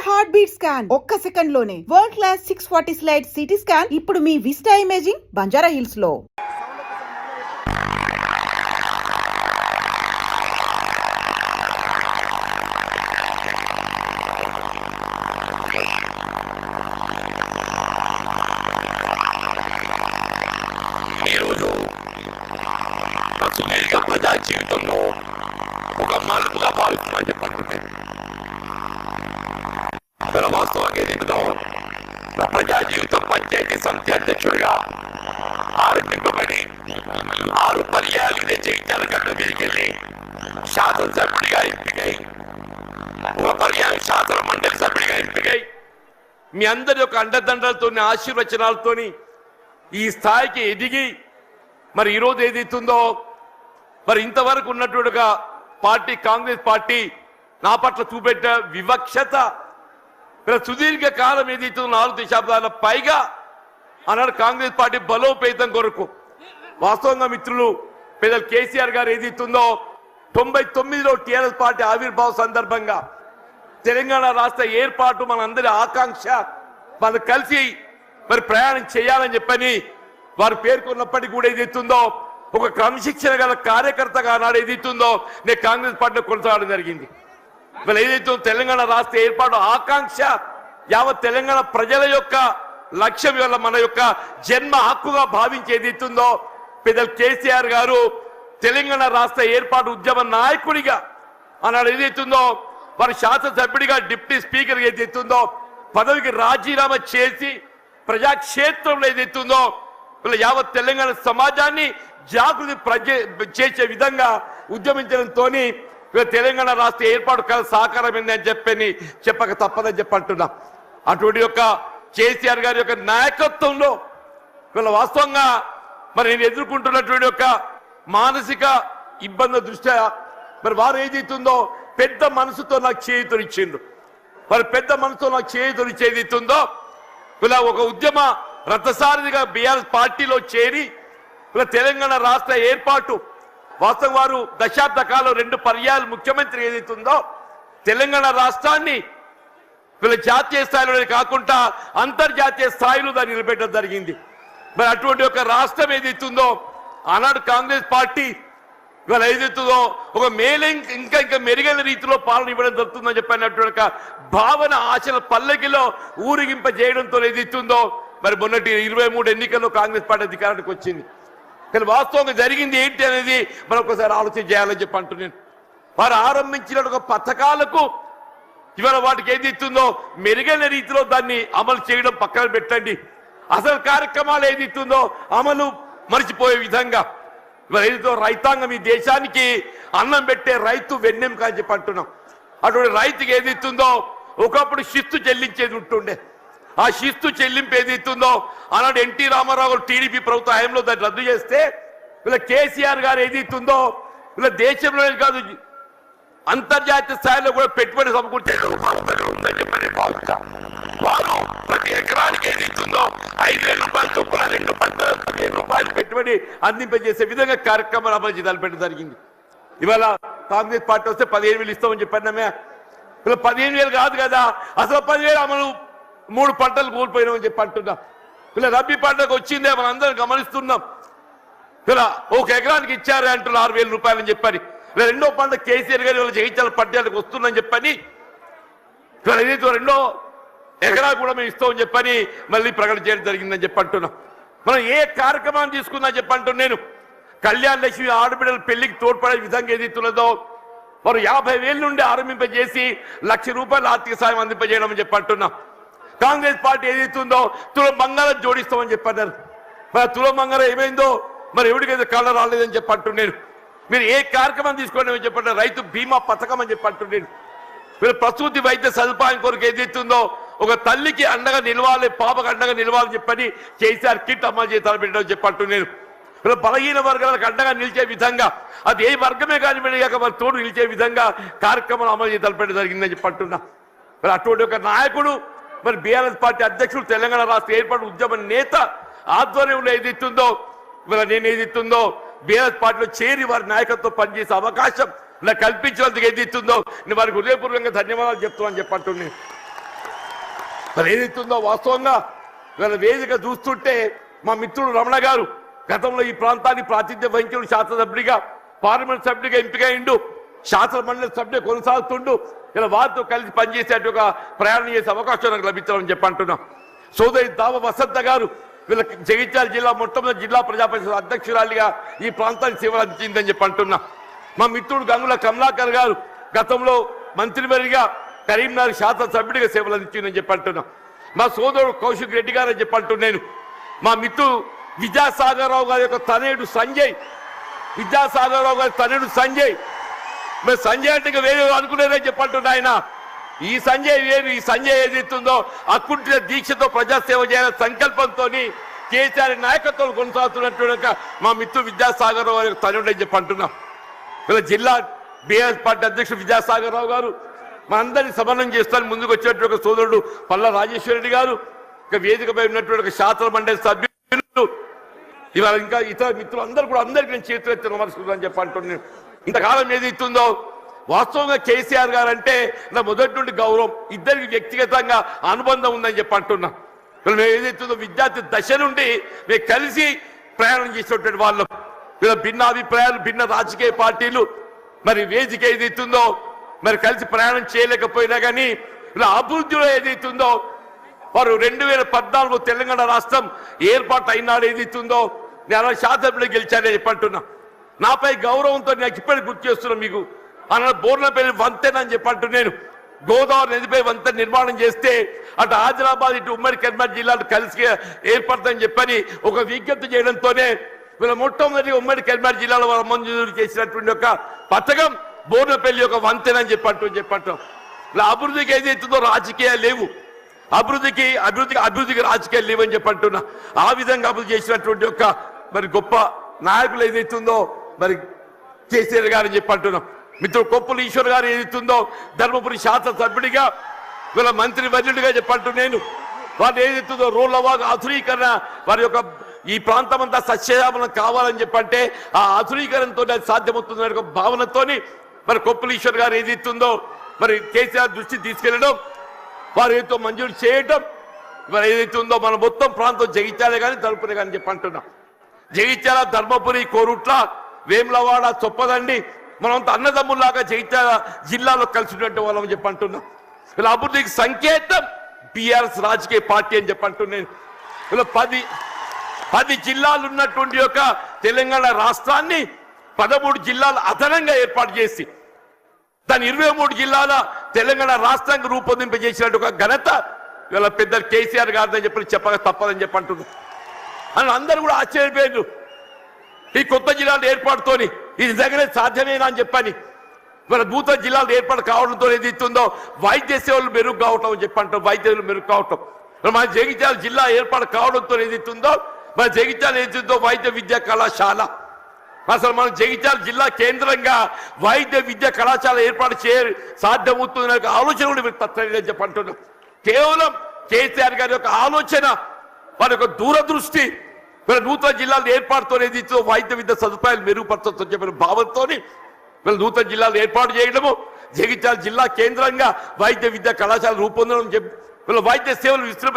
Heart beat scan ఒక్క second లోనే world class 640 slide CT scan ఇప్పుడు మీ విస్టా ఇమేజింగ్ బంజారా హిల్స్ లో. ప్రజా జీవితంలో ఒక మార్పుగా భావిస్తున్నాను చెప్పండి. వాస్తవంగా ఏదో నా ప్రజా జీవితం పంచాయతీ సమితి అధ్యక్షుడిగా ఆరంభింపబడి 6 పర్యాలు జగిత్యాల గడ్డ మీదకెళ్ళి శాసనసభ్యుడిగా ఎంపికై 1 పర్యాలు శాసన మండలి సభ్యుడిగా ఎంపికై మీ అందరి యొక్క అండదండలతో ఆశీర్వచనాలతో ఈ స్థాయికి ఎదిగి మరి ఈరోజు ఏదైతుందో మరి ఇంతవరకు ఉన్నటువంటి పార్టీ కాంగ్రెస్ పార్టీ నా పట్ల చూపెట్టిన వివక్షత సుదీర్ఘ కాలం ఏదైతే 4 దశాబ్దాల పైగా అన్నాడు కాంగ్రెస్ పార్టీ బలోపేతం కొరకు వాస్తవంగా మిత్రులు పెద్దలు కేసీఆర్ గారు ఏదైతుందో 99లో టీఆర్ఎస్ పార్టీ ఆవిర్భావ సందర్భంగా తెలంగాణ రాష్ట్ర ఏర్పాటు మనందరి ఆకాంక్ష మనం కలిసి మరి ప్రయాణం చేయాలని చెప్పని వారు పేర్కొన్నప్పటికీ కూడా ఏదైతుందో ఒక క్రమశిక్షణ గల కార్యకర్తగా నాడు ఏదైతుందో నేను కాంగ్రెస్ పార్టీలో కొనసాగడం జరిగింది. మరి ఏదైతే తెలంగాణ రాష్ట్ర ఏర్పాటు ఆకాంక్ష యావత్ తెలంగాణ ప్రజల యొక్క లక్ష్యం వల్ల మన యొక్క జన్మ హక్కుగా భావించి ఏదైతుందో పెద్దలు కేసీఆర్ గారు తెలంగాణ రాష్ట్ర ఏర్పాటు ఉద్యమ నాయకుడిగా అన్నాడు ఏదైతుందో వారి శాసనసభ్యుడిగా డిప్యూటీ స్పీకర్ ఏదైతుందో పదవికి రాజీనామా చేసి ప్రజాక్షేత్రంలో ఏదైతుందో యావత్ తెలంగాణ సమాజాన్ని జాగృతి చేసే విధంగా ఉద్యమించడంతో తెలంగాణ రాష్ట్ర ఏర్పాటు సహకారమైంది అని చెప్పక తప్పదని చెప్పంటున్నా. అటువంటి యొక్క కేసీఆర్ గారి యొక్క నాయకత్వంలో వాస్తవంగా మరి నేను ఎదుర్కొంటున్నటువంటి యొక్క మానసిక ఇబ్బంది దృష్ట్యా మరి వారు ఏదైతుందో పెద్ద మనసుతో నాకు చేయూతనిచ్చిండ్రు. మరి పెద్ద మనసుతో నాకు చేయూతనిచ్చేదితుందో ఇలా ఒక ఉద్యమ రథసారథిగా బీఆర్ఎస్ పార్టీలో చేరి ఇలా తెలంగాణ రాష్ట్ర ఏర్పాటు వాస్తవం వారు దశాబ్ద కాలం 2 పర్యాలు ముఖ్యమంత్రి ఏదైతుందో తెలంగాణ రాష్ట్రాన్ని వీళ్ళ జాతీయ స్థాయిలో కాకుండా అంతర్జాతీయ స్థాయిలో దాన్ని నిలబెట్టడం జరిగింది. మరి అటువంటి ఒక రాష్ట్రం ఏదైతుందో ఆనాడు కాంగ్రెస్ పార్టీ ఇవాళ ఏదైతుందో ఒక ఇంకా మెరుగైన రీతిలో పాలన ఇవ్వడం జరుగుతుందని చెప్పినటువంటి భావన ఆశల పల్లకిలో ఊరిగింపజేయడంతో ఏదైతుందో మరి మొన్నటి 23 ఎన్నికల్లో కాంగ్రెస్ పార్టీ అధికారానికి వచ్చింది. కానీ వాస్తవంగా జరిగింది ఏంటి అనేది మనం ఒకసారి ఆలోచన చేయాలని చెప్పి అంటున్నాను. వారు ఆరంభించిన ఒక పథకాలకు ఇవాళ వాటికి ఏదైతుందో మెరుగైన రీతిలో దాన్ని అమలు చేయడం పక్కన పెట్టండి. అసలు కార్యక్రమాలు ఏదైతుందో అమలు మరిచిపోయే విధంగా ఇవాళ ఏదైతే రైతాంగం ఈ దేశానికి అన్నం పెట్టే రైతు వెన్నెం కాని చెప్పి అంటున్నాం. అటువంటి రైతుకి ఏదైతుందో ఒకప్పుడు శిస్తు చెల్లించేది ఉంటుండే. ఆ శిస్తు చెల్లింపు ఏదైతుందో అలాంటి ఎన్టీ రామారావు గారు టీడీపీ ప్రభుత్వ హయాంలో దాన్ని రద్దు చేస్తే ఇలా కేసీఆర్ గారు ఏదైతుందో ఇలా దేశంలోనే కాదు అంతర్జాతీయ స్థాయిలో కూడా పెట్టుబడి సమకూర్చే ప్రతి ఎకరానికి ఏదైతుందో 5,000 రూపాయలు చొప్పున 2,15,000 రూపాయలు పెట్టుబడి అందింపజేసే విధంగా కార్యక్రమాలు అమలు చేయాలి జరిగింది. ఇవాళ కాంగ్రెస్ పార్టీ వస్తే 15,000 ఇస్తామని చెప్పామే. ఇలా 15,000 కాదు కదా, అసలు 10,000 అమలు 3 పంటలు కోల్పోయినామని చెప్పి అంటున్నా. ఇలా రబీ పంటకు వచ్చిందే మనం అందరం గమనిస్తున్నాం. ఇలా 1 ఎకరానికి ఇచ్చారే అంటున్నారు 6,000 రూపాయలు అని చెప్పని. ఇలా 2వ పంట కేసీఆర్ గారి వాళ్ళ జగిత్యాల పట్టాలకు వస్తుందని చెప్పని ఇలా ఏదైతే 2వ ఎకరా కూడా మేము ఇస్తామని చెప్పని మళ్ళీ ప్రకటన చేయడం జరిగిందని చెప్పి అంటున్నాం. మనం ఏ కార్యక్రమాన్ని తీసుకుందని చెప్పి అంటున్నాను. నేను కళ్యాణ లక్ష్మి ఆడబిడ్డల పెళ్లికి తోడ్పడే విధంగా ఏదైతున్నదో వారు 50,000 నుండి ఆరంభింపజేసి 1,00,000 రూపాయలు ఆర్థిక సాయం అందింపజేయడం అని చెప్పి అంటున్నాం. కాంగ్రెస్ పార్టీ ఏదైతుందో తులం బంగారం జోడిస్తామని చెప్పన్నారు. మరి తులం బంగారం ఏమైందో మరి ఎవరికైతే కళ్ళ రాలేదని చెప్పి అంటున్నాను. మీరు ఏ కార్యక్రమం తీసుకోండి అని చెప్పండి. రైతు బీమా పథకం అని చెప్పి అంటున్నాను. మీరు ప్రసూతి వైద్య సదుపాయం కొరకు ఏదైతుందో ఒక తల్లికి అండగా నిలవాలి, పాపకు అండగా నిలవాలని చెప్పని కేసీఆర్ కిట్ అమలు చేసి తలపెట్టడం చెప్పి అంటున్నాను. ఇలా బలహీన వర్గాలకు అండగా నిలిచే విధంగా అది ఏ వర్గమే కానీ వెళ్ళాక మరి తోడు నిలిచే విధంగా కార్యక్రమాలు అమలు చేసి తలపెట్టడం జరిగిందని చెప్పి అంటున్నా. మరి అటువంటి ఒక నాయకుడు మరి బీఆర్ఎస్ పార్టీ అధ్యక్షుడు తెలంగాణ రాష్ట్ర ఏర్పాటు ఉద్యమ నేత ఆధ్వర్యంలో ఏదైతుందో ఇవాళ నేను ఏదైతుందో బీఆర్ఎస్ పార్టీలో చేరి వారి నాయకత్వం పనిచేసే అవకాశం నాకు కల్పించినందుకు ఏదైతుందో నేను వారికి హృదయపూర్వకంగా ధన్యవాదాలు చెప్తామని చెప్పంటున్నాను. మరి ఏదైతుందో వాస్తవంగా వీళ్ళ వేదిక చూస్తుంటే మా మిత్రుడు రమణ గారు గతంలో ఈ ప్రాంతాన్ని ప్రాతినిధ్యం వహించిన శాసనసభ్యుడిగా పార్లమెంట్ సభ్యుడిగా ఎంపికైండు, శాసన మండలి సభ్యుడు కొనసాగుతుండు. ఇలా వారితో కలిసి పనిచేసేట ఒక ప్రయాణం చేసే అవకాశం నాకు లభించాలని చెప్పి అంటున్నాం. సోదరి దావ వసంత గారు వీళ్ళకి జగిత్యాల జిల్లా మొట్టమొదటి జిల్లా ప్రజా పరిషత్ అధ్యక్షురాలిగా ఈ ప్రాంతానికి సేవలు అందించిందని చెప్పి అంటున్నా. మా మిత్రుడు గంగుల కమలాకర్ గారు గతంలో మంత్రివర్గిగా కరీంనగర్ శాసనసభ్యుడిగా సేవలు అందించిందని చెప్పి అంటున్నాం. మా సోదరుడు కౌశిక్ రెడ్డి గారు అని చెప్పి అంటున్నాను. మా మిత్రుడు విద్యాసాగరరావు గారి యొక్క తనయుడు సంజయ్, విద్యాసాగరరావు గారి తనయుడు సంజయ్, మరి సంజయ్ అంటే వేరే అనుకునేదని చెప్పంటున్నా. ఆయన ఈ సంజయ్ వేరు, ఈ సంజయ్ ఏదైతుందో అకుంఠిత దీక్షతో ప్రజాసేవ చేయాలనే సంకల్పంతో కేసీఆర్ నాయకత్వం కొనసాగుతున్నట్టు మా మిత్రుడు విద్యాసాగర్ రావు గారి తనయుడు అని చెప్పి అంటున్నాం. ఇలా జిల్లా బీఆర్ఎస్ పార్టీ అధ్యక్షుడు విద్యాసాగర్ రావు గారు మా అందరినీ సమన్వయం చేస్తాను ముందుకు వచ్చినట్టు ఒక సోదరుడు పల్లా రాజేశ్వర రెడ్డి గారు, ఇక వేదికపై ఉన్నటువంటి ఒక శాసన మండలి సభ్యులు, ఇవాళ ఇంకా ఇతర మిత్రులు అందరూ కూడా అందరికీ నేను చేతులెత్తి నమస్కరిస్తానని చెప్పి అంటున్నాను. ఇంతకాలం ఏదైతుందో వాస్తవంగా కేసీఆర్ గారు అంటే నా మొదటి నుండి గౌరవం, ఇద్దరికి వ్యక్తిగతంగా అనుబంధం ఉందని చెప్పి అంటున్నా. మేము ఏదైతుందో విద్యార్థి దశ నుండి మేము కలిసి ప్రయాణం చేసినటువంటి వాళ్ళం. వీళ్ళ భిన్న అభిప్రాయాలు, భిన్న రాజకీయ పార్టీలు, మరి వేదిక ఏదైతుందో మరి కలిసి ప్రయాణం చేయలేకపోయినా కానీ ఇలా అభివృద్ధిలో ఏదైతుందో వారు 2014 తెలంగాణ రాష్ట్రం ఏర్పాటు అయినాడు ఏదైతుందో నేను శాసనసభ్యులు గెలిచానని చెప్పంటున్నా. నాపై గౌరవంతో నాకు ఇప్పటికి గుర్తు చేస్తున్నా. మీకు అన్న బోర్లపల్లి వంతెన అని చెప్పంటు నేను గోదావరి నదిపై వంతెన నిర్మాణం చేస్తే అటు ఆదిలాబాద్ ఇటు ఉమ్మడి కరీంనగర్ జిల్లాలు కలిసి ఏర్పడతాయని చెప్పని ఒక విజ్ఞప్తి చేయడంతోనే వీళ్ళ మొట్టమొదటి ఉమ్మడి కరీంనగర్ జిల్లాలో వాళ్ళ మంజూరు చేసినటువంటి ఒక పథకం బోర్లపల్లి యొక్క వంతెన అని చెప్పంటాం. ఇలా అభివృద్ధికి ఏదైతుందో రాజకీయాలు లేవు, అభివృద్ధికి రాజకీయాలు లేవని చెప్పంటున్నా. ఆ విధంగా అభివృద్ధి చేసినటువంటి ఒక మరి గొప్ప నాయకులు ఏదైతుందో మరి కేసీఆర్ గారు అని చెప్పంటున్నాం. మిత్రుడు కొప్పుల ఈశ్వర్ గారు ఏదైతుందో ధర్మపురి శాసనసభ్యుడిగా వీళ్ళ మంత్రి వర్యుడిగా చెప్పంటూ నేను వారు ఏదైతుందో రోడ్ల ఆధునీకరణ వారి యొక్క ఈ ప్రాంతం అంతా సస్యశ్యామలం కావాలని చెప్పంటే ఆ ఆధునీకరణతో అది సాధ్యమవుతుందనే ఒక భావనతోని మరి కొప్పుల ఈశ్వర్ గారు ఏదైతుందో మరి కేసీఆర్ దృష్టి తీసుకెళ్లడం, వారు ఏదో మంజూరు చేయటం, మరి ఏదైతే ఉందో మన మొత్తం ప్రాంతం జగిత్యాలే కానీ తలుపులే కానీ చెప్పంటున్నాం. జగిత్యాల, ధర్మపురి, కోరుట్ల, వేములవాడ, చొప్పదండి మనంతా అన్నదమ్ముల్లాగా జగిత్యాల జిల్లాలో కలిసినటువంటి వాళ్ళని చెప్పంటున్నాం. ఇలా అభివృద్ధికి సంకేతం బీఆర్ఎస్ రాజకీయ పార్టీ అని చెప్పంటున్నాను. ఇలా 10 జిల్లాలు ఉన్నటువంటి యొక్క తెలంగాణ రాష్ట్రాన్ని 13 జిల్లాలు అదనంగా ఏర్పాటు చేసి దాని 23 జిల్లాల తెలంగాణ రాష్ట్రానికి రూపొందింపజేసినట్టు ఒక ఘనత వీళ్ళ పెద్ద కేసీఆర్ గారిని చెప్పక తప్పదని చెప్పంటున్నారు. అని అందరూ కూడా ఆశ్చర్యపోయారు. ఈ కొత్త జిల్లాలు ఏర్పాటుతోని ఇది నిజంగానే సాధ్యమేనా అని చెప్పని వీళ్ళ నూతన జిల్లాలు ఏర్పాటు కావడంతో ఏదైతుందో వైద్య సేవలు మెరుగు కావటం అని చెప్పంటారు. వైద్య సేవలు మెరుగు కావటం మన జగిత్యాల జిల్లా ఏర్పాటు కావడంతో ఏదైతుందో మన జగిత్యాల ఏదైతుందో వైద్య విద్యా కళాశాల, అసలు మన జగిత్యాల జిల్లా కేంద్రంగా వైద్య విద్యా కళాశాల ఏర్పాటు సాధ్యమవుతుందనే ఆలోచన కూడా మీరు తప్పని చెప్పంటున్నాం. కేవలం కేసీఆర్ గారి యొక్క ఆలోచన, వారి యొక్క దూరదృష్టి, వీళ్ళ నూతన జిల్లాలు ఏర్పాటుతో ఏదైతే వైద్య విద్య సదుపాయాలు మెరుగుపరచొచ్చని చెప్పిన భావంతో వీళ్ళ నూతన జిల్లాలు ఏర్పాటు చేయడము, జగిత్యాల జిల్లా కేంద్రంగా వైద్య విద్యా కళాశాల రూపొందడం, వీళ్ళ వైద్య సేవలు విస్తృత